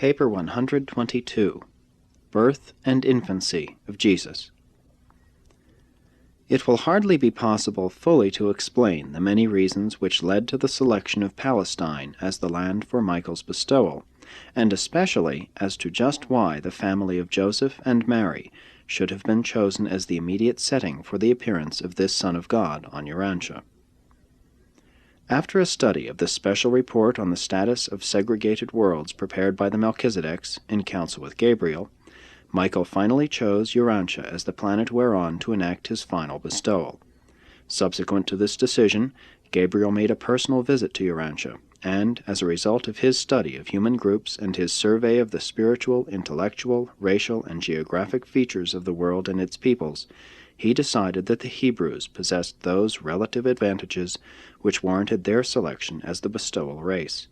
Paper 122, Birth and Infancy of Jesus. It will hardly be possible fully to explain the many reasons which led to the selection of Palestine as the land for Michael's bestowal, and especially as to just why the family of Joseph and Mary should have been chosen as the immediate setting for the appearance of this Son of God on Urantia. After a study of the special report on the status of segregated worlds prepared by the Melchizedeks in council with Gabriel, Michael finally chose Urantia as the planet whereon to enact his final bestowal. Subsequent to this decision, Gabriel made a personal visit to Urantia, and, as a result of his study of human groups and his survey of the spiritual, intellectual, racial, and geographic features of the world and its peoples, he decided that the Hebrews possessed those relative advantages which warranted their selection as the bestowal race.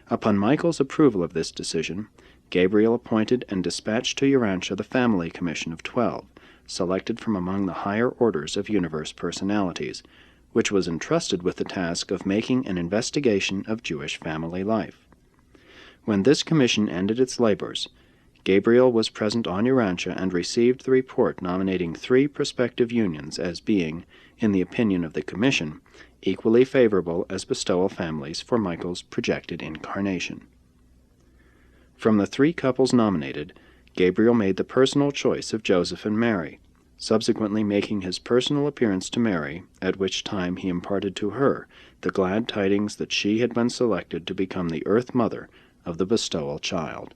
Upon Michael's approval of this decision, Gabriel appointed and dispatched to Urantia the family commission of 12, selected from among the higher orders of universe personalities, which was entrusted with the task of making an investigation of Jewish family life. When this commission ended its labors, Gabriel was present on Urantia and received the report nominating 3 prospective unions as being, in the opinion of the commission, equally favorable as bestowal families for Michael's projected incarnation. From the 3 couples nominated, Gabriel made the personal choice of Joseph and Mary, subsequently making his personal appearance to Mary, at which time he imparted to her the glad tidings that she had been selected to become the earth mother of the bestowal child.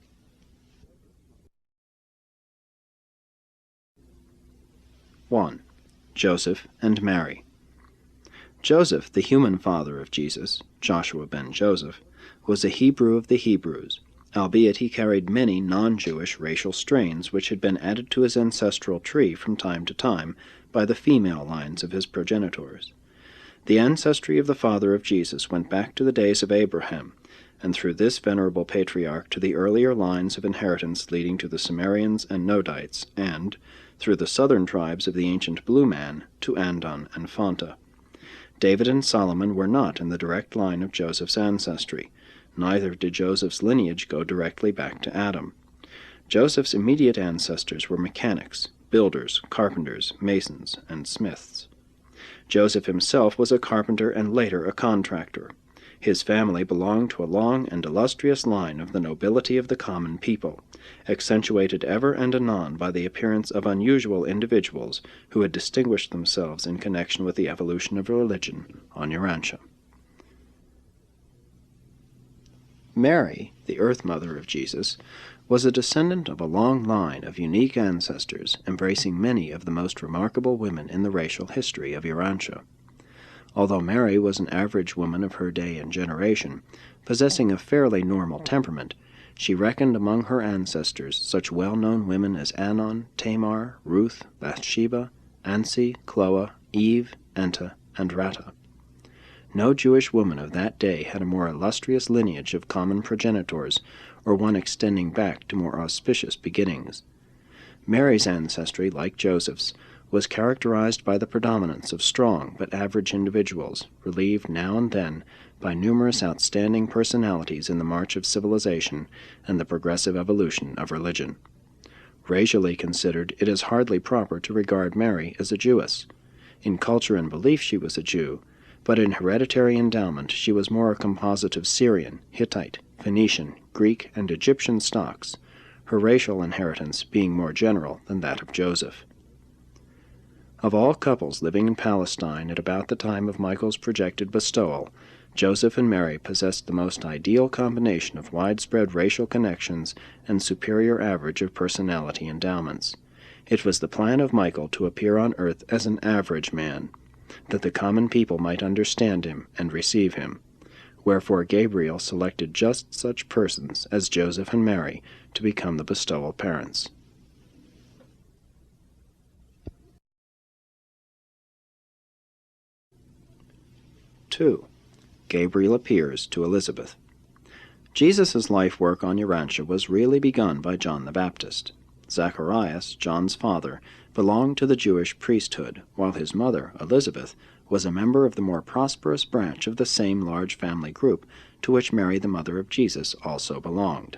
(1) Joseph and Mary. Joseph, the human father of Jesus, Joshua ben Joseph, was a Hebrew of the Hebrews, albeit he carried many non-Jewish racial strains which had been added to his ancestral tree from time to time by the female lines of his progenitors. The ancestry of the father of Jesus went back to the days of Abraham, and through this venerable patriarch to the earlier lines of inheritance leading to the Sumerians and Nodites, and, through the southern tribes of the ancient Blue Man, to Andon and Phonta. David and Solomon were not in the direct line of Joseph's ancestry. Neither did Joseph's lineage go directly back to Adam. Joseph's immediate ancestors were mechanics, builders, carpenters, masons, and smiths. Joseph himself was a carpenter and later a contractor. His family belonged to a long and illustrious line of the nobility of the common people, accentuated ever and anon by the appearance of unusual individuals who had distinguished themselves in connection with the evolution of religion on Urantia. Mary, the earth mother of Jesus, was a descendant of a long line of unique ancestors embracing many of the most remarkable women in the racial history of Urantia. Although Mary was an average woman of her day and generation, possessing a fairly normal temperament, she reckoned among her ancestors such well-known women as Anon, Tamar, Ruth, Bathsheba, Ansi, Chloe, Eve, Enta, and Rata. No Jewish woman of that day had a more illustrious lineage of common progenitors, or one extending back to more auspicious beginnings. Mary's ancestry, like Joseph's, was characterized by the predominance of strong but average individuals, relieved now and then by numerous outstanding personalities in the march of civilization and the progressive evolution of religion. Racially considered, it is hardly proper to regard Mary as a Jewess. In culture and belief she was a Jew, but in hereditary endowment she was more a composite of Syrian, Hittite, Phoenician, Greek, and Egyptian stocks, her racial inheritance being more general than that of Joseph. Of all couples living in Palestine at about the time of Michael's projected bestowal, Joseph and Mary possessed the most ideal combination of widespread racial connections and superior average of personality endowments. It was the plan of Michael to appear on earth as an average man, that the common people might understand him and receive him. Wherefore Gabriel selected just such persons as Joseph and Mary to become the bestowal parents. (2) Gabriel appears to Elizabeth. Jesus' life work on Urantia was really begun by John the Baptist. Zacharias, John's father, belonged to the Jewish priesthood, while his mother, Elizabeth, was a member of the more prosperous branch of the same large family group to which Mary, the mother of Jesus, also belonged.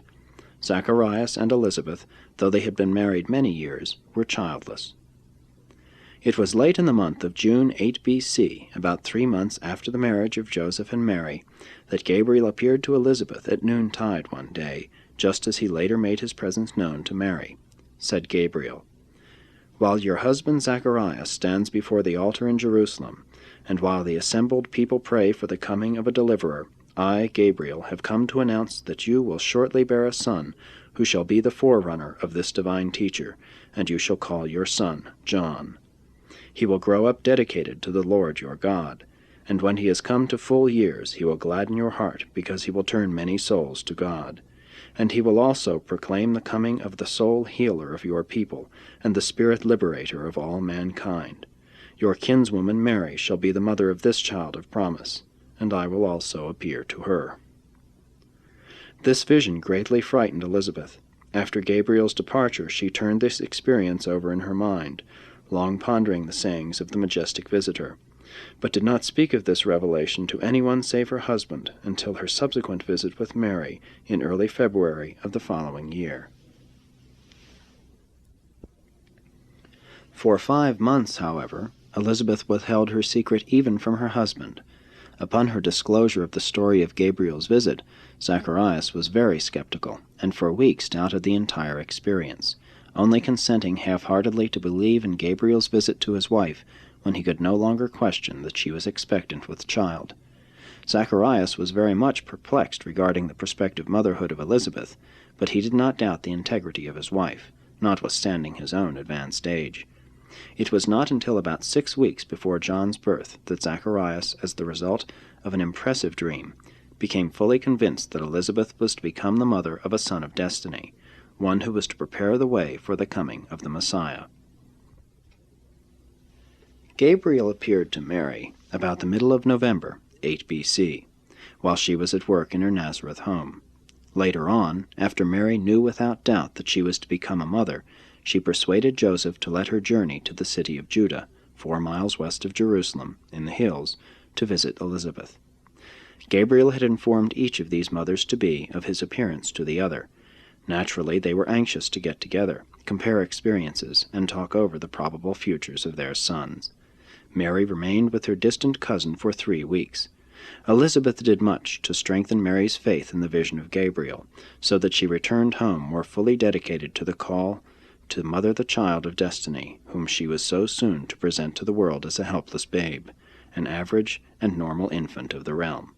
Zacharias and Elizabeth, though they had been married many years, were childless. It was late in the month of June 8 B.C., about 3 months after the marriage of Joseph and Mary, that Gabriel appeared to Elizabeth at noontide one day, just as he later made his presence known to Mary. Said Gabriel, "While your husband Zacharias stands before the altar in Jerusalem, and while the assembled people pray for the coming of a deliverer, I, Gabriel, have come to announce that you will shortly bear a son, who shall be the forerunner of this divine teacher, and you shall call your son John. He will grow up dedicated to the Lord your God, and when he has come to full years he will gladden your heart, because he will turn many souls to God. And he will also proclaim the coming of the sole healer of your people, and the spirit liberator of all mankind. Your kinswoman Mary shall be the mother of this child of promise, and I will also appear to her." This vision greatly frightened Elizabeth. After Gabriel's departure she turned this experience over in her mind, long pondering the sayings of the majestic visitor, but did not speak of this revelation to anyone save her husband until her subsequent visit with Mary in early February of the following year. For 5 months, however, Elizabeth withheld her secret even from her husband. Upon her disclosure of the story of Gabriel's visit, Zacharias was very skeptical, and for weeks doubted the entire experience, only consenting half-heartedly to believe in Gabriel's visit to his wife when he could no longer question that she was expectant with child. Zacharias was very much perplexed regarding the prospective motherhood of Elizabeth, but he did not doubt the integrity of his wife, notwithstanding his own advanced age. It was not until about 6 weeks before John's birth that Zacharias, as the result of an impressive dream, became fully convinced that Elizabeth was to become the mother of a son of destiny, one who was to prepare the way for the coming of the Messiah. Gabriel appeared to Mary about the middle of November, 8 B.C., while she was at work in her Nazareth home. Later on, after Mary knew without doubt that she was to become a mother, she persuaded Joseph to let her journey to the city of Judah, 4 miles west of Jerusalem, in the hills, to visit Elizabeth. Gabriel had informed each of these mothers-to-be of his appearance to the other. Naturally, they were anxious to get together, compare experiences, and talk over the probable futures of their sons. Mary remained with her distant cousin for 3 weeks. Elizabeth did much to strengthen Mary's faith in the vision of Gabriel, so that she returned home more fully dedicated to the call to mother the child of destiny, whom she was so soon to present to the world as a helpless babe, an average and normal infant of the realm.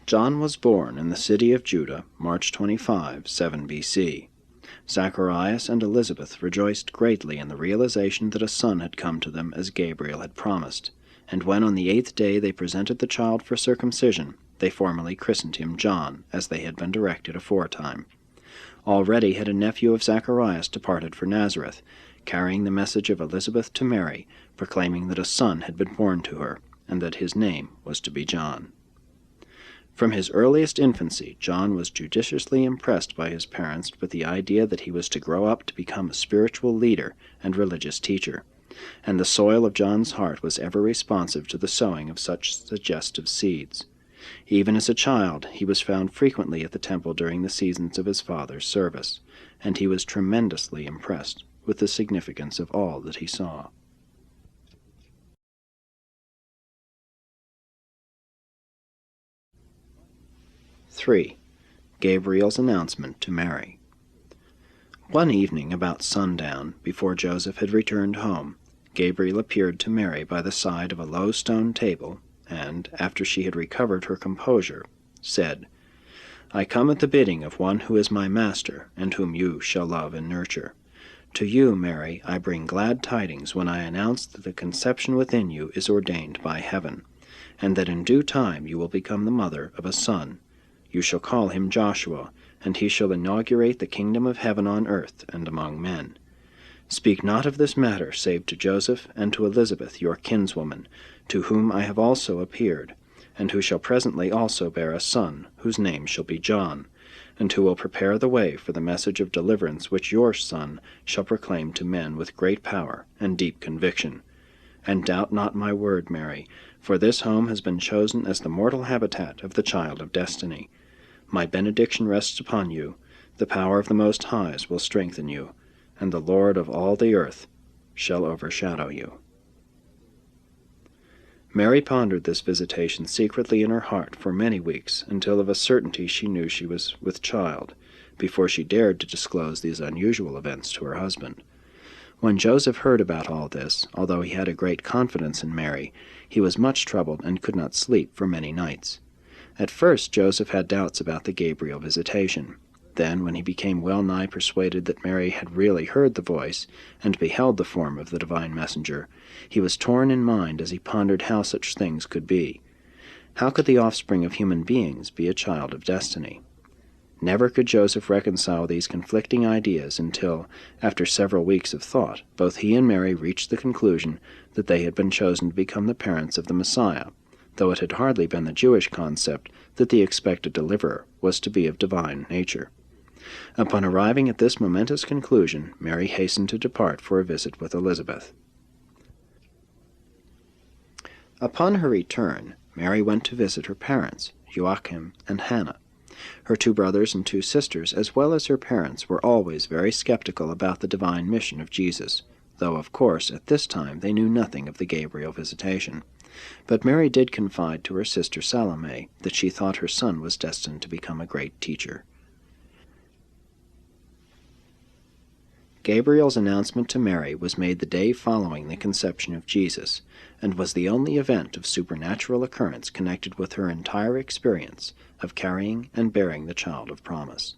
John was born in the city of Judah, March 25, 7 B.C. Zacharias and Elizabeth rejoiced greatly in the realization that a son had come to them as Gabriel had promised, and when on the 8th day they presented the child for circumcision, they formally christened him John, as they had been directed aforetime. Already had a nephew of Zacharias departed for Nazareth, carrying the message of Elizabeth to Mary, proclaiming that a son had been born to her, and that his name was to be John. From his earliest infancy, John was judiciously impressed by his parents with the idea that he was to grow up to become a spiritual leader and religious teacher, and the soil of John's heart was ever responsive to the sowing of such suggestive seeds. Even as a child, he was found frequently at the temple during the seasons of his father's service, and he was tremendously impressed with the significance of all that he saw. (3) Gabriel's announcement to Mary. One evening about sundown, before Joseph had returned home, Gabriel appeared to Mary by the side of a low stone table, and, after she had recovered her composure, said, "I come at the bidding of one who is my master, and whom you shall love and nurture. To you, Mary, I bring glad tidings when I announce that the conception within you is ordained by heaven, and that in due time you will become the mother of a son. You shall call him Joshua, and he shall inaugurate the kingdom of heaven on earth and among men. Speak not of this matter save to Joseph and to Elizabeth your kinswoman, to whom I have also appeared, and who shall presently also bear a son, whose name shall be John, and who will prepare the way for the message of deliverance which your son shall proclaim to men with great power and deep conviction. And doubt not my word, Mary, for this home has been chosen as the mortal habitat of the child of destiny. My benediction rests upon you, the power of the Most Highs will strengthen you, and the Lord of all the earth shall overshadow you." Mary pondered this visitation secretly in her heart for many weeks, until of a certainty she knew she was with child, before she dared to disclose these unusual events to her husband. When Joseph heard about all this, although he had a great confidence in Mary, he was much troubled and could not sleep for many nights. At first Joseph had doubts about the Gabriel visitation. Then, when he became well nigh persuaded that Mary had really heard the voice, and beheld the form of the divine messenger, he was torn in mind as he pondered how such things could be. How could the offspring of human beings be a child of destiny? Never could Joseph reconcile these conflicting ideas until, after several weeks of thought, both he and Mary reached the conclusion that they had been chosen to become the parents of the Messiah, though it had hardly been the Jewish concept that the expected deliverer was to be of divine nature. Upon arriving at this momentous conclusion, Mary hastened to depart for a visit with Elizabeth. Upon her return, Mary went to visit her parents, Joachim and Hannah. Her 2 brothers and 2 sisters, as well as her parents, were always very skeptical about the divine mission of Jesus, though, of course, at this time they knew nothing of the Gabriel visitation. But Mary did confide to her sister Salome that she thought her son was destined to become a great teacher. Gabriel's announcement to Mary was made the day following the conception of Jesus, and was the only event of supernatural occurrence connected with her entire experience of carrying and bearing the child of promise.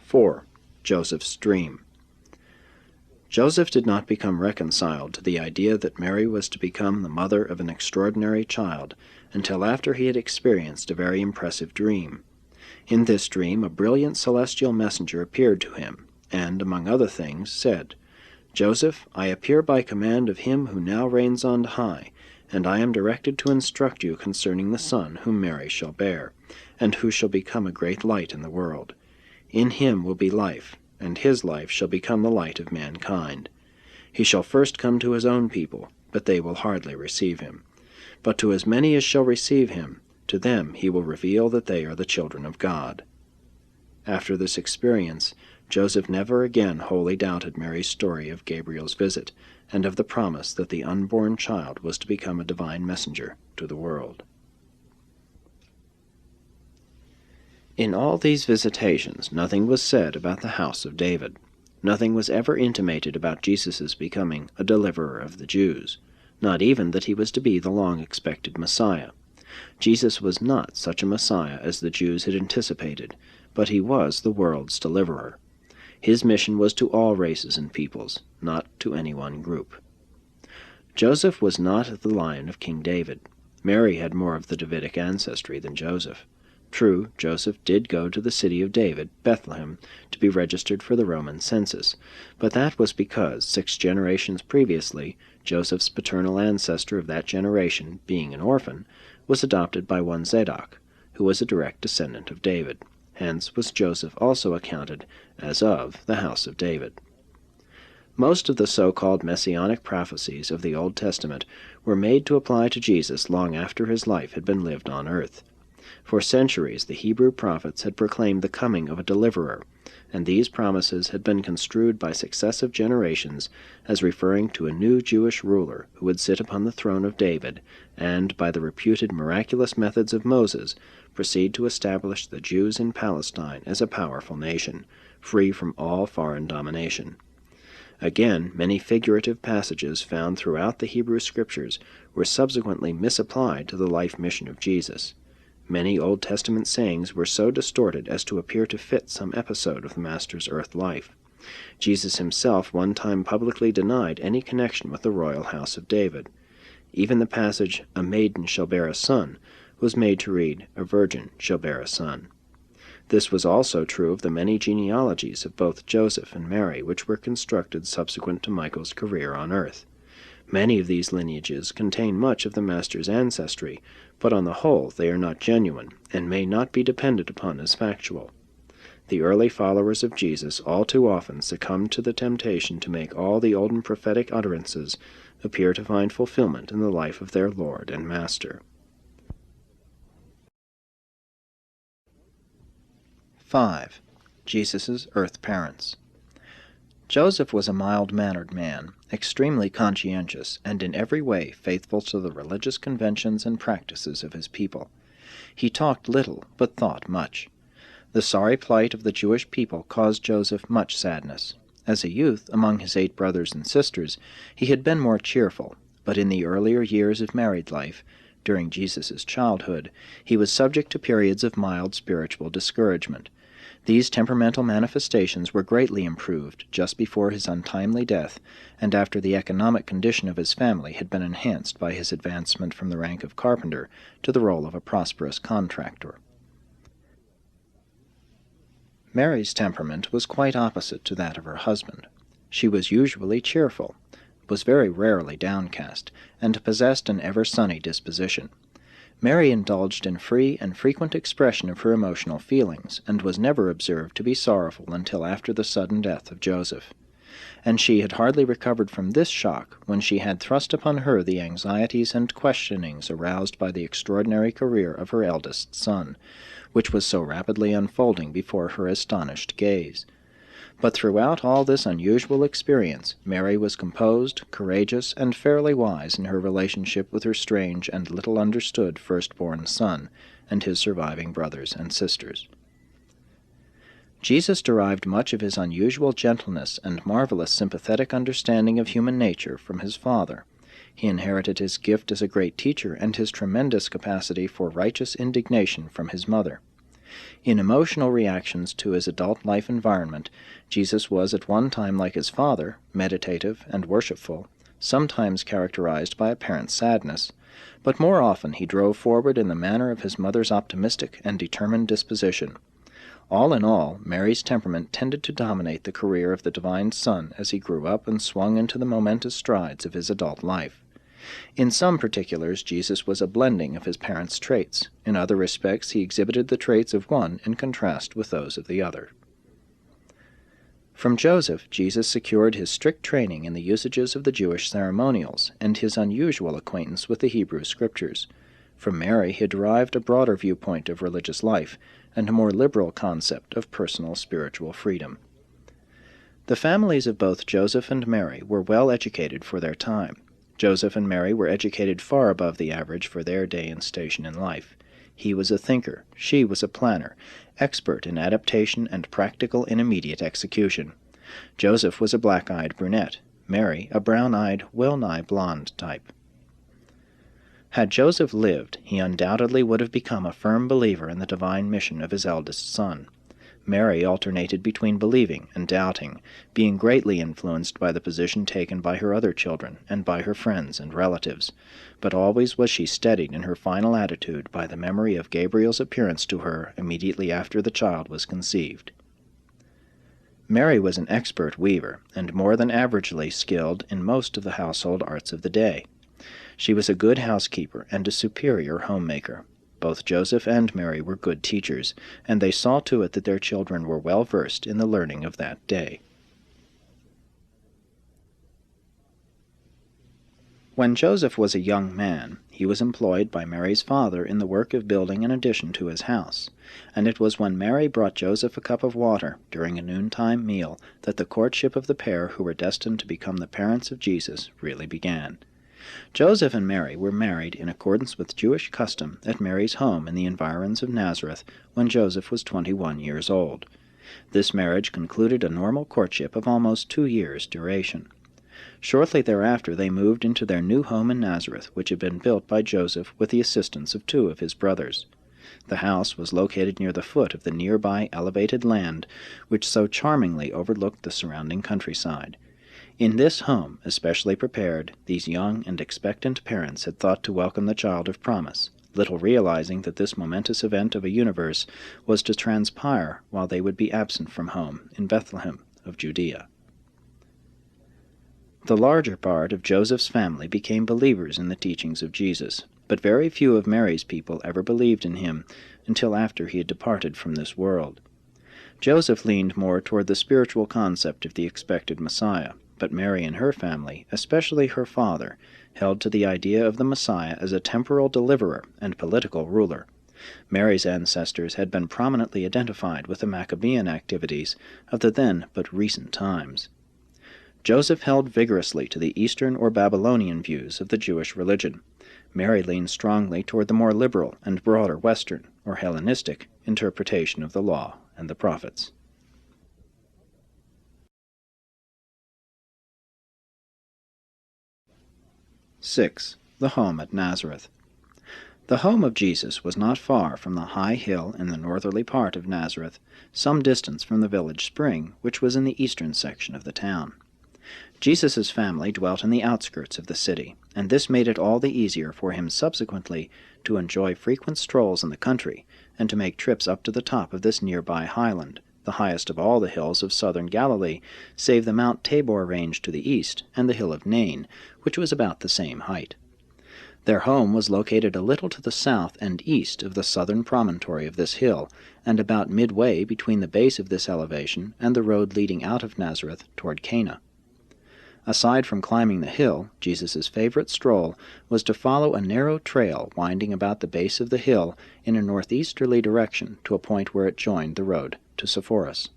(4) Joseph's dream. Joseph did not become reconciled to the idea that Mary was to become the mother of an extraordinary child until after he had experienced a very impressive dream. In this dream a brilliant celestial messenger appeared to him, and, among other things, said, "Joseph, I appear by command of him who now reigns on high, and I am directed to instruct you concerning the Son whom Mary shall bear, and who shall become a great light in the world. In him will be life, and his life shall become the light of mankind. He shall first come to his own people, but they will hardly receive him. But to as many as shall receive him, to them he will reveal that they are the children of God." After this experience, Joseph never again wholly doubted Mary's story of Gabriel's visit, and of the promise that the unborn child was to become a divine messenger to the world. In all these visitations nothing was said about the house of David. Nothing was ever intimated about Jesus' becoming a deliverer of the Jews, not even that he was to be the long-expected Messiah. Jesus was not such a Messiah as the Jews had anticipated, but he was the world's deliverer. His mission was to all races and peoples, not to any one group. Joseph was not of the line of King David. Mary had more of the Davidic ancestry than Joseph. True, Joseph did go to the city of David, Bethlehem, to be registered for the Roman census, but that was because 6 generations previously Joseph's paternal ancestor of that generation, being an orphan, was adopted by one Zadok, who was a direct descendant of David. Hence was Joseph also accounted as of the house of David. Most of the so-called messianic prophecies of the Old Testament were made to apply to Jesus long after his life had been lived on earth. For centuries the Hebrew prophets had proclaimed the coming of a deliverer, and these promises had been construed by successive generations as referring to a new Jewish ruler who would sit upon the throne of David, and, by the reputed miraculous methods of Moses, proceed to establish the Jews in Palestine as a powerful nation, free from all foreign domination. Again, many figurative passages found throughout the Hebrew Scriptures were subsequently misapplied to the life mission of Jesus. Many Old Testament sayings were so distorted as to appear to fit some episode of the Master's earth life. Jesus himself one time publicly denied any connection with the royal house of David. Even the passage, "A maiden shall bear a son," was made to read, "A virgin shall bear a son." This was also true of the many genealogies of both Joseph and Mary which were constructed subsequent to Michael's career on earth. Many of these lineages contain much of the Master's ancestry, but on the whole they are not genuine, and may not be depended upon as factual. The early followers of Jesus all too often succumbed to the temptation to make all the olden prophetic utterances appear to find fulfillment in the life of their Lord and Master. 5. Jesus' earth parents. Joseph was a mild-mannered man, extremely conscientious, and in every way faithful to the religious conventions and practices of his people. He talked little, but thought much. The sorry plight of the Jewish people caused Joseph much sadness. As a youth, among his 8 brothers and sisters, he had been more cheerful, but in the earlier years of married life, during Jesus' childhood, he was subject to periods of mild spiritual discouragement. These temperamental manifestations were greatly improved just before his untimely death, and after the economic condition of his family had been enhanced by his advancement from the rank of carpenter to the role of a prosperous contractor. Mary's temperament was quite opposite to that of her husband. She was usually cheerful, was very rarely downcast, and possessed an ever-sunny disposition. Mary indulged in free and frequent expression of her emotional feelings, and was never observed to be sorrowful until after the sudden death of Joseph. And she had hardly recovered from this shock when she had thrust upon her the anxieties and questionings aroused by the extraordinary career of her eldest son, which was so rapidly unfolding before her astonished gaze. But throughout all this unusual experience, Mary was composed, courageous, and fairly wise in her relationship with her strange and little understood firstborn son and his surviving brothers and sisters. Jesus derived much of his unusual gentleness and marvelous sympathetic understanding of human nature from his Father. He inherited his gift as a great teacher and his tremendous capacity for righteous indignation from his mother. In emotional reactions to his adult life environment, Jesus was at one time like his father, meditative and worshipful, sometimes characterized by apparent sadness, but more often he drove forward in the manner of his mother's optimistic and determined disposition. All in all, Mary's temperament tended to dominate the career of the divine Son as he grew up and swung into the momentous strides of his adult life. In some particulars, Jesus was a blending of his parents' traits. In other respects, he exhibited the traits of one in contrast with those of the other. From Joseph, Jesus secured his strict training in the usages of the Jewish ceremonials and his unusual acquaintance with the Hebrew Scriptures. From Mary he derived a broader viewpoint of religious life and a more liberal concept of personal spiritual freedom. The families of both Joseph and Mary were well educated for their time. Joseph and Mary were educated far above the average for their day and station in life. He was a thinker, she was a planner, expert in adaptation and practical in immediate execution. Joseph was a black-eyed brunette, Mary a brown-eyed, well-nigh blonde type. Had Joseph lived, he undoubtedly would have become a firm believer in the divine mission of his eldest son. Mary alternated between believing and doubting, being greatly influenced by the position taken by her other children and by her friends and relatives, but always was she steadied in her final attitude by the memory of Gabriel's appearance to her immediately after the child was conceived. Mary was an expert weaver, and more than averagely skilled in most of the household arts of the day. She was a good housekeeper and a superior homemaker. Both Joseph and Mary were good teachers, and they saw to it that their children were well versed in the learning of that day. When Joseph was a young man, he was employed by Mary's father in the work of building an addition to his house, and it was when Mary brought Joseph a cup of water during a noontime meal that the courtship of the pair who were destined to become the parents of Jesus really began. Joseph and Mary were married in accordance with Jewish custom at Mary's home in the environs of Nazareth when Joseph was 21 years old. This marriage concluded a normal courtship of almost 2 years' duration. Shortly thereafter they moved into their new home in Nazareth, which had been built by Joseph with the assistance of 2 of his brothers. The house was located near the foot of the nearby elevated land, which so charmingly overlooked the surrounding countryside. In this home, especially prepared, these young and expectant parents had thought to welcome the child of promise, little realizing that this momentous event of a universe was to transpire while they would be absent from home in Bethlehem of Judea. The larger part of Joseph's family became believers in the teachings of Jesus, but very few of Mary's people ever believed in him until after he had departed from this world. Joseph leaned more toward the spiritual concept of the expected Messiah, but Mary and her family, especially her father, held to the idea of the Messiah as a temporal deliverer and political ruler. Mary's ancestors had been prominently identified with the Maccabean activities of the then but recent times. Joseph held vigorously to the Eastern or Babylonian views of the Jewish religion. Mary leaned strongly toward the more liberal and broader Western, or Hellenistic, interpretation of the law and the prophets. (6) The home at Nazareth. The home of Jesus was not far from the high hill in the northerly part of Nazareth, some distance from the village spring, which was in the eastern section of the town. Jesus' family dwelt in the outskirts of the city, and this made it all the easier for him subsequently to enjoy frequent strolls in the country, and to make trips up to the top of this nearby highland, the highest of all the hills of southern Galilee, save the Mount Tabor range to the east, and the hill of Nain, which was about the same height. Their home was located a little to the south and east of the southern promontory of this hill, and about midway between the base of this elevation and the road leading out of Nazareth toward Cana. Aside from climbing the hill, Jesus' favorite stroll was to follow a narrow trail winding about the base of the hill in a northeasterly direction to a point where it joined the road to Sepphoris.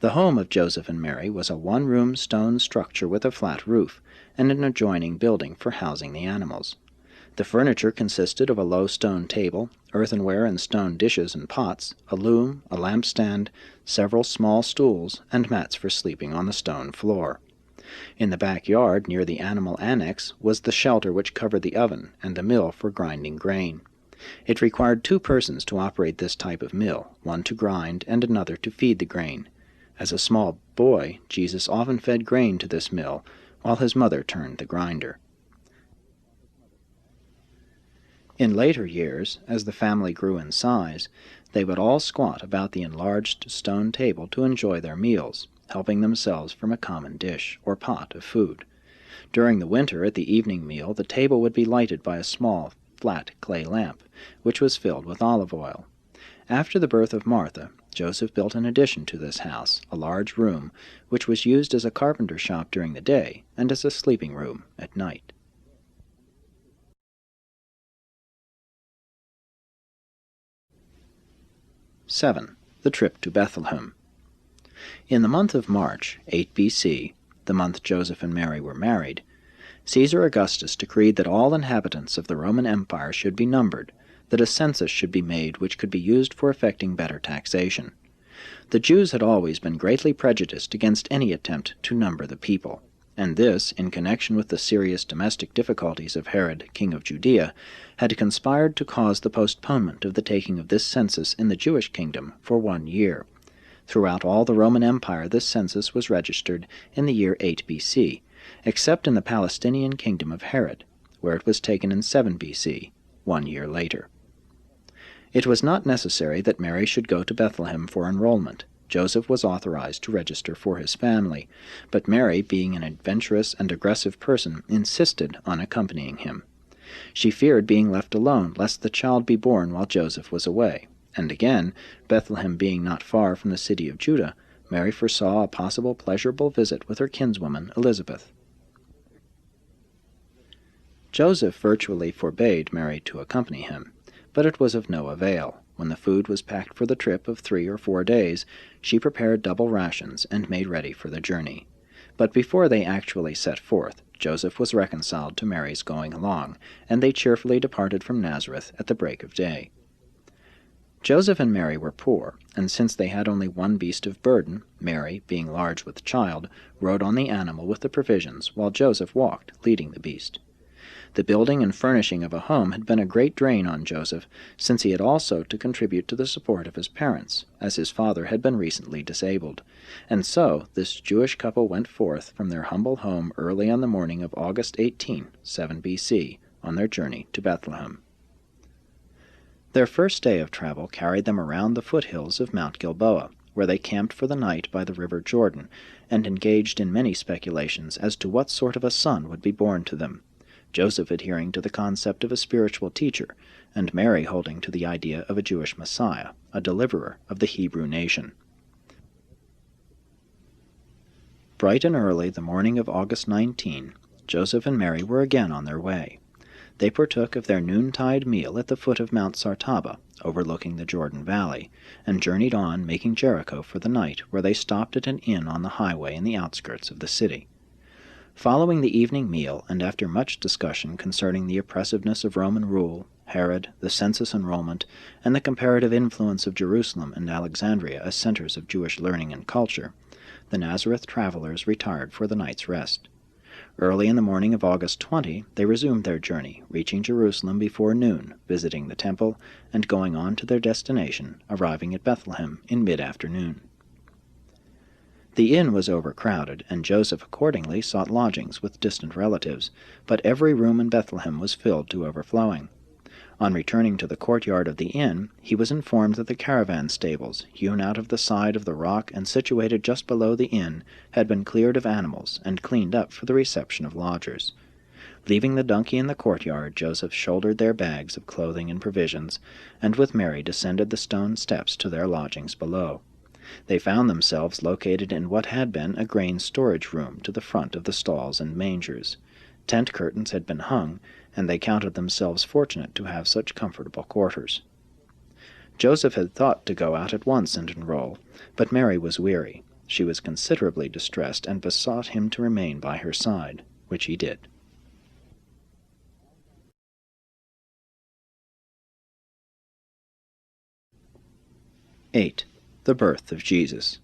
The home of Joseph and Mary was a one-room stone structure with a flat roof, and an adjoining building for housing the animals. The furniture consisted of a low stone table, earthenware and stone dishes and pots, a loom, a lampstand, several small stools, and mats for sleeping on the stone floor. In the backyard, near the animal annex, was the shelter which covered the oven and the mill for grinding grain. It required 2 persons to operate this type of mill, one to grind and another to feed the grain. As a small boy, Jesus often fed grain to this mill, while his mother turned the grinder. In later years, as the family grew in size, they would all squat about the enlarged stone table to enjoy their meals, helping themselves from a common dish or pot of food. During the winter, at the evening meal, the table would be lighted by a small, flat clay lamp, which was filled with olive oil. After the birth of Martha, Joseph built an addition to this house, a large room, which was used as a carpenter shop during the day and as a sleeping room at night. (7) The trip to Bethlehem. In the month of March, 8 B.C., the month Joseph and Mary were married, Caesar Augustus decreed that all inhabitants of the Roman Empire should be numbered, that a census should be made which could be used for effecting better taxation. The Jews had always been greatly prejudiced against any attempt to number the people, and this, in connection with the serious domestic difficulties of Herod, king of Judea, had conspired to cause the postponement of the taking of this census in the Jewish kingdom for 1 year. Throughout all the Roman Empire this census was registered in the year 8 B.C., except in the Palestinian kingdom of Herod, where it was taken in 7 B.C., 1 year later. It was not necessary that Mary should go to Bethlehem for enrollment. Joseph was authorized to register for his family, but Mary, being an adventurous and aggressive person, insisted on accompanying him. She feared being left alone lest the child be born while Joseph was away, and again, Bethlehem being not far from the city of Judah, Mary foresaw a possible pleasurable visit with her kinswoman Elizabeth. Joseph virtually forbade Mary to accompany him, but it was of no avail. When the food was packed for the trip of 3 or 4 days, she prepared double rations and made ready for the journey. But before they actually set forth, Joseph was reconciled to Mary's going along, and they cheerfully departed from Nazareth at the break of day. Joseph and Mary were poor, and since they had only one beast of burden, Mary, being large with child, rode on the animal with the provisions, while Joseph walked, leading the beast. The building and furnishing of a home had been a great drain on Joseph, since he had also to contribute to the support of his parents, as his father had been recently disabled. And so this Jewish couple went forth from their humble home early on the morning of August 18, 7 B.C., on their journey to Bethlehem. Their first day of travel carried them around the foothills of Mount Gilboa, where they camped for the night by the river Jordan, and engaged in many speculations as to what sort of a son would be born to them, Joseph adhering to the concept of a spiritual teacher, and Mary holding to the idea of a Jewish Messiah, a deliverer of the Hebrew nation. Bright and early the morning of August 19, Joseph and Mary were again on their way. They partook of their noontide meal at the foot of Mount Sartaba, overlooking the Jordan Valley, and journeyed on, making Jericho for the night, where they stopped at an inn on the highway in the outskirts of the city. Following the evening meal, and after much discussion concerning the oppressiveness of Roman rule, Herod, the census enrollment, and the comparative influence of Jerusalem and Alexandria as centers of Jewish learning and culture, the Nazareth travelers retired for the night's rest. Early in the morning of August 20, they resumed their journey, reaching Jerusalem before noon, visiting the temple, and going on to their destination, arriving at Bethlehem in mid-afternoon. The inn was overcrowded, and Joseph accordingly sought lodgings with distant relatives, but every room in Bethlehem was filled to overflowing. On returning to the courtyard of the inn, he was informed that the caravan stables, hewn out of the side of the rock and situated just below the inn, had been cleared of animals and cleaned up for the reception of lodgers. Leaving the donkey in the courtyard, Joseph shouldered their bags of clothing and provisions, and with Mary descended the stone steps to their lodgings below. They found themselves located in what had been a grain storage room to the front of the stalls and mangers. Tent curtains had been hung, and they counted themselves fortunate to have such comfortable quarters. Joseph had thought to go out at once and enroll, but Mary was weary. She was considerably distressed, and besought him to remain by her side, which he did. The birth of Jesus.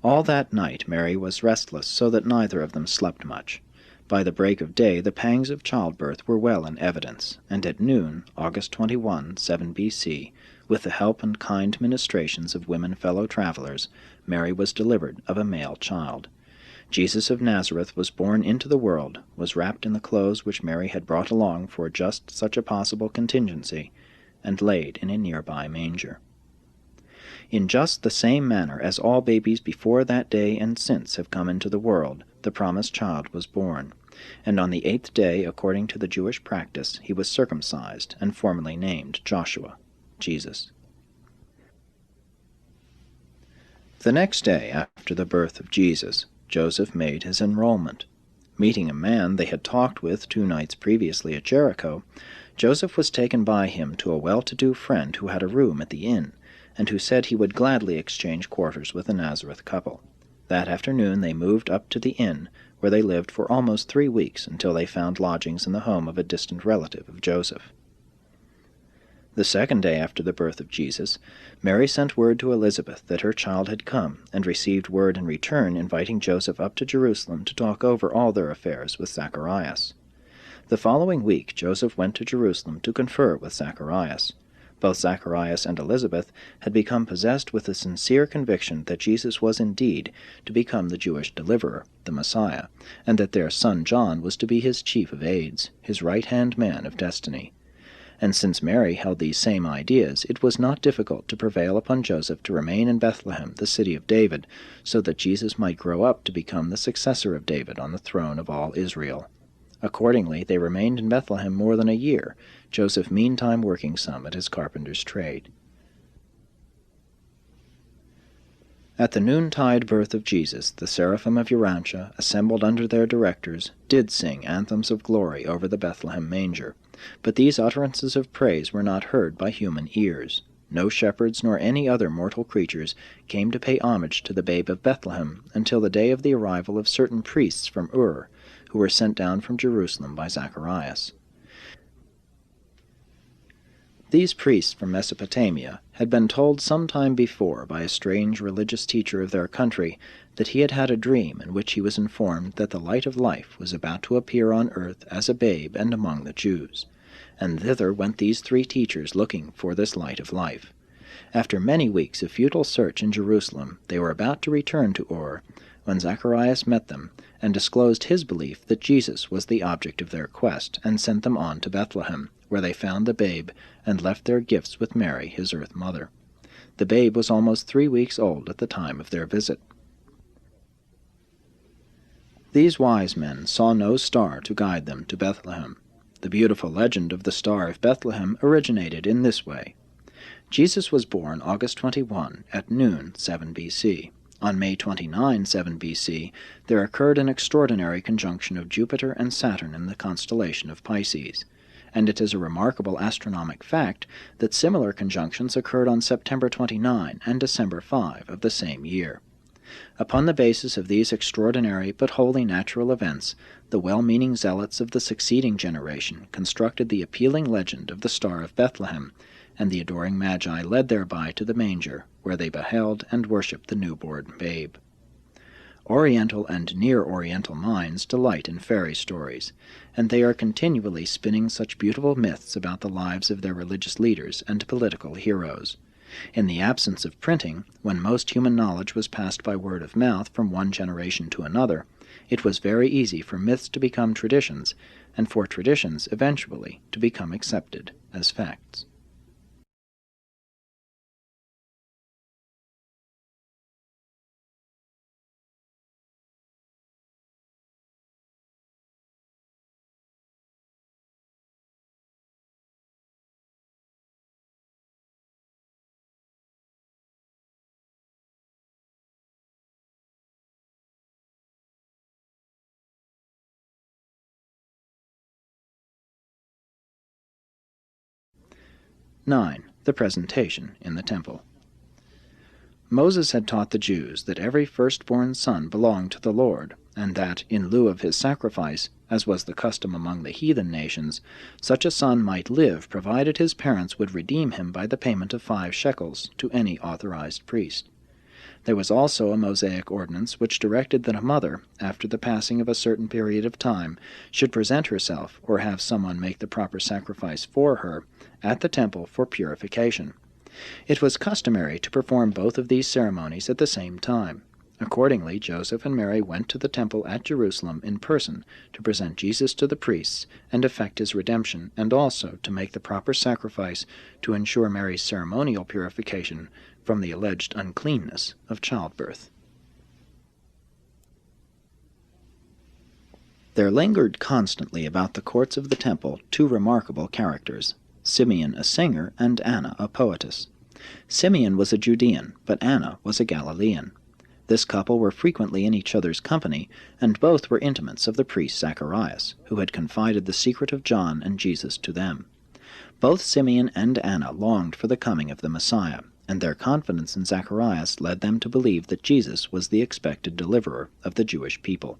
All that night Mary was restless, so that neither of them slept much. By the break of day the pangs of childbirth were well in evidence, and at noon, August 21, 7 B.C., with the help and kind ministrations of women fellow-travelers, Mary was delivered of a male child. Jesus of Nazareth was born into the world, was wrapped in the clothes which Mary had brought along for just such a possible contingency, and laid in a nearby manger. In just the same manner as all babies before that day and since have come into the world, the promised child was born, and on the 8th day, according to the Jewish practice, he was circumcised and formally named Joshua, Jesus. The next day after the birth of Jesus, Joseph made his enrollment. Meeting a man they had talked with 2 nights previously at Jericho, Joseph was taken by him to a well-to-do friend who had a room at the inn, and who said he would gladly exchange quarters with the Nazareth couple. That afternoon they moved up to the inn, where they lived for almost 3 weeks until they found lodgings in the home of a distant relative of Joseph. The second day after the birth of Jesus, Mary sent word to Elizabeth that her child had come, and received word in return inviting Joseph up to Jerusalem to talk over all their affairs with Zacharias. The following week Joseph went to Jerusalem to confer with Zacharias. Both Zacharias and Elizabeth had become possessed with a sincere conviction that Jesus was indeed to become the Jewish deliverer, the Messiah, and that their son John was to be his chief of aides, his right-hand man of destiny. And since Mary held these same ideas, it was not difficult to prevail upon Joseph to remain in Bethlehem, the city of David, so that Jesus might grow up to become the successor of David on the throne of all Israel. Accordingly, they remained in Bethlehem more than a year, Joseph meantime working some at his carpenter's trade. At the noontide birth of Jesus, the seraphim of Urantia, assembled under their directors, did sing anthems of glory over the Bethlehem manger. But these utterances of praise were not heard by human ears. No shepherds nor any other mortal creatures came to pay homage to the babe of Bethlehem until the day of the arrival of certain priests from Ur, who were sent down from Jerusalem by Zacharias. These priests from Mesopotamia had been told some time before by a strange religious teacher of their country that he had had a dream in which he was informed that the light of life was about to appear on earth as a babe and among the Jews. And thither went these 3 teachers looking for this light of life. After many weeks of futile search in Jerusalem, they were about to return to Ur, when Zacharias met them, and disclosed his belief that Jesus was the object of their quest, and sent them on to Bethlehem, where they found the babe, and left their gifts with Mary, his earth mother. The babe was almost 3 weeks old at the time of their visit. These wise men saw no star to guide them to Bethlehem. The beautiful legend of the Star of Bethlehem originated in this way. Jesus was born August 21 at noon 7 B.C. On May 29, 7 B.C., there occurred an extraordinary conjunction of Jupiter and Saturn in the constellation of Pisces, and it is a remarkable astronomic fact that similar conjunctions occurred on September 29 and December 5 of the same year. Upon the basis of these extraordinary but wholly natural events, the well-meaning zealots of the succeeding generation constructed the appealing legend of the Star of Bethlehem, and the adoring Magi led thereby to the manger, where they beheld and worshipped the newborn babe. Oriental and near-Oriental minds delight in fairy stories, and they are continually spinning such beautiful myths about the lives of their religious leaders and political heroes. In the absence of printing, when most human knowledge was passed by word of mouth from one generation to another, it was very easy for myths to become traditions, and for traditions eventually to become accepted as facts. (9) The presentation in the temple. Moses had taught the Jews that every firstborn son belonged to the Lord, and that, in lieu of his sacrifice, as was the custom among the heathen nations, such a son might live provided his parents would redeem him by the payment of 5 shekels to any authorized priest. There was also a Mosaic ordinance which directed that a mother, after the passing of a certain period of time, should present herself, or have someone make the proper sacrifice for her, at the temple for purification. It was customary to perform both of these ceremonies at the same time. Accordingly, Joseph and Mary went to the temple at Jerusalem in person to present Jesus to the priests and effect his redemption, and also to make the proper sacrifice to ensure Mary's ceremonial purification from the alleged uncleanness of childbirth. There lingered constantly about the courts of the temple 2 remarkable characters, Simeon a singer and Anna a poetess. Simeon was a Judean, but Anna was a Galilean. This couple were frequently in each other's company, and both were intimates of the priest Zacharias, who had confided the secret of John and Jesus to them. Both Simeon and Anna longed for the coming of the Messiah, and their confidence in Zacharias led them to believe that Jesus was the expected deliverer of the Jewish people.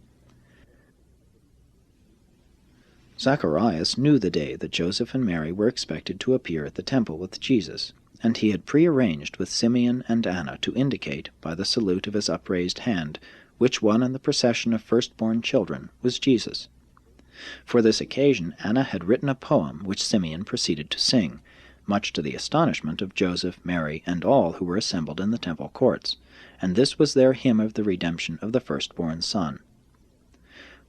Zacharias knew the day that Joseph and Mary were expected to appear at the temple with Jesus, and he had prearranged with Simeon and Anna to indicate, by the salute of his upraised hand, which one in the procession of firstborn children was Jesus. For this occasion Anna had written a poem which Simeon proceeded to sing, much to the astonishment of Joseph, Mary, and all who were assembled in the temple courts, and this was their hymn of the redemption of the firstborn son.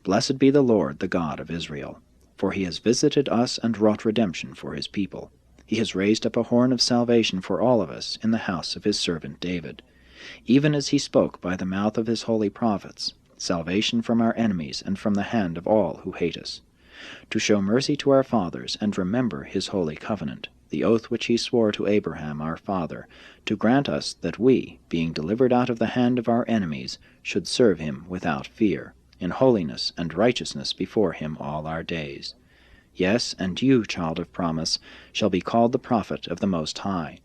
Blessed be the Lord, the God of Israel, for he has visited us and wrought redemption for his people. He has raised up a horn of salvation for all of us in the house of his servant David, even as he spoke by the mouth of his holy prophets, salvation from our enemies and from the hand of all who hate us, to show mercy to our fathers and remember his holy covenant, the oath which he swore to Abraham our father, to grant us that we, being delivered out of the hand of our enemies, should serve him without fear, in holiness and righteousness before him all our days. Yes, and you, child of promise, shall be called the prophet of the Most High,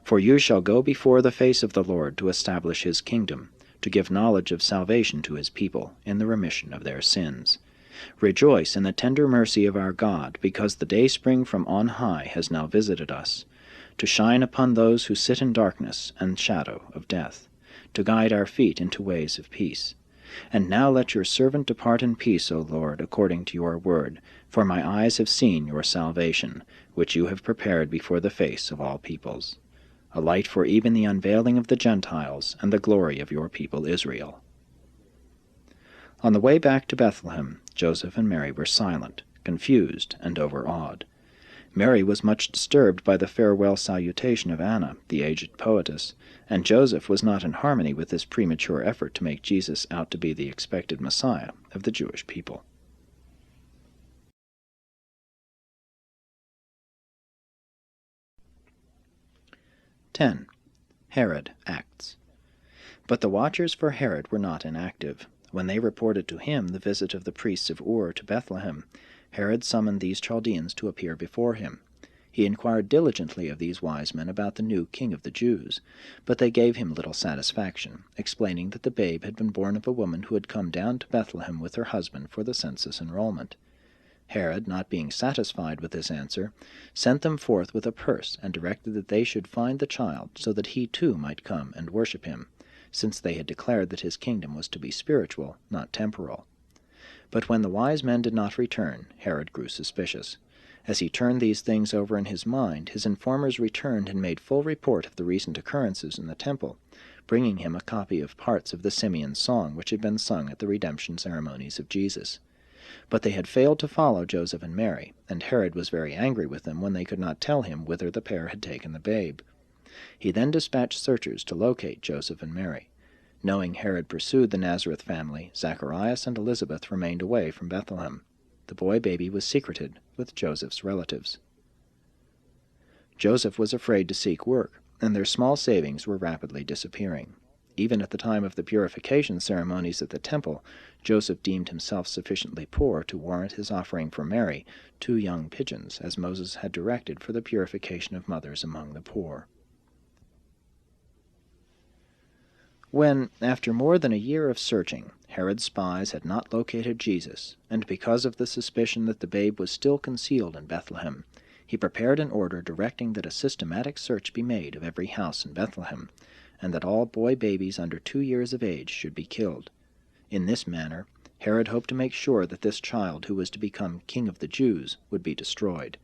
for you shall go before the face of the Lord to establish his kingdom, to give knowledge of salvation to his people in the remission of their sins. Rejoice in the tender mercy of our God, because the dayspring from on high has now visited us, to shine upon those who sit in darkness and shadow of death, to guide our feet into ways of peace. And now let your servant depart in peace, O Lord, according to your word, for my eyes have seen your salvation, which you have prepared before the face of all peoples, a light for even the unveiling of the Gentiles, and the glory of your people Israel." On the way back to Bethlehem, Joseph and Mary were silent, confused, and overawed. Mary was much disturbed by the farewell salutation of Anna, the aged poetess, and Joseph was not in harmony with this premature effort to make Jesus out to be the expected Messiah of the Jewish people. (10) Herod acts. But the watchers for Herod were not inactive. When they reported to him the visit of the priests of Ur to Bethlehem, Herod summoned these Chaldeans to appear before him. He inquired diligently of these wise men about the new king of the Jews, but they gave him little satisfaction, explaining that the babe had been born of a woman who had come down to Bethlehem with her husband for the census enrollment. Herod, not being satisfied with this answer, sent them forth with a purse and directed that they should find the child, so that he too might come and worship him, since they had declared that his kingdom was to be spiritual, not temporal. But when the wise men did not return, Herod grew suspicious. As he turned these things over in his mind, his informers returned and made full report of the recent occurrences in the temple, bringing him a copy of parts of the Simeon song which had been sung at the redemption ceremonies of Jesus. But they had failed to follow Joseph and Mary, and Herod was very angry with them when they could not tell him whither the pair had taken the babe. He then dispatched searchers to locate Joseph and Mary. Knowing Herod pursued the Nazareth family, Zacharias and Elizabeth remained away from Bethlehem. The boy-baby was secreted with Joseph's relatives. Joseph was afraid to seek work, and their small savings were rapidly disappearing. Even at the time of the purification ceremonies at the temple, Joseph deemed himself sufficiently poor to warrant his offering for Mary 2 young pigeons, as Moses had directed for the purification of mothers among the poor. When, after more than a year of searching, Herod's spies had not located Jesus, and because of the suspicion that the babe was still concealed in Bethlehem, he prepared an order directing that a systematic search be made of every house in Bethlehem, and that all boy-babies under 2 years of age should be killed. In this manner, Herod hoped to make sure that this child who was to become king of the Jews would be destroyed.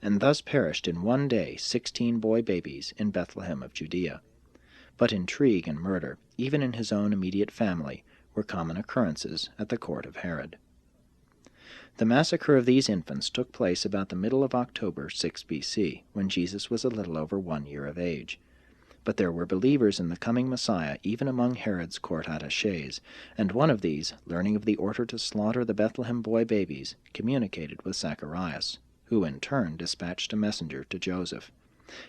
And thus perished in one day 16 boy-babies in Bethlehem of Judea. But intrigue and murder, even in his own immediate family, were common occurrences at the court of Herod. The massacre of these infants took place about the middle of October 6 B.C., when Jesus was a little over 1 year of age. But there were believers in the coming Messiah even among Herod's court attachés, and one of these, learning of the order to slaughter the Bethlehem boy-babies, communicated with Zacharias, who in turn dispatched a messenger to Joseph.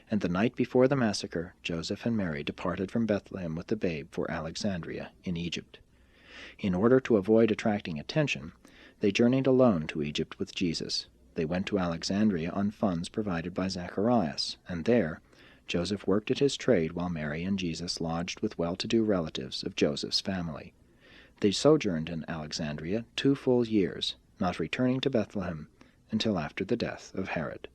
And the night before the massacre, Joseph and Mary departed from Bethlehem with the babe for Alexandria in Egypt. In order to avoid attracting attention, they journeyed alone to Egypt with Jesus. They went to Alexandria on funds provided by Zacharias, and there Joseph worked at his trade while Mary and Jesus lodged with well-to-do relatives of Joseph's family. They sojourned in Alexandria 2 full years, not returning to Bethlehem until after the death of Herod.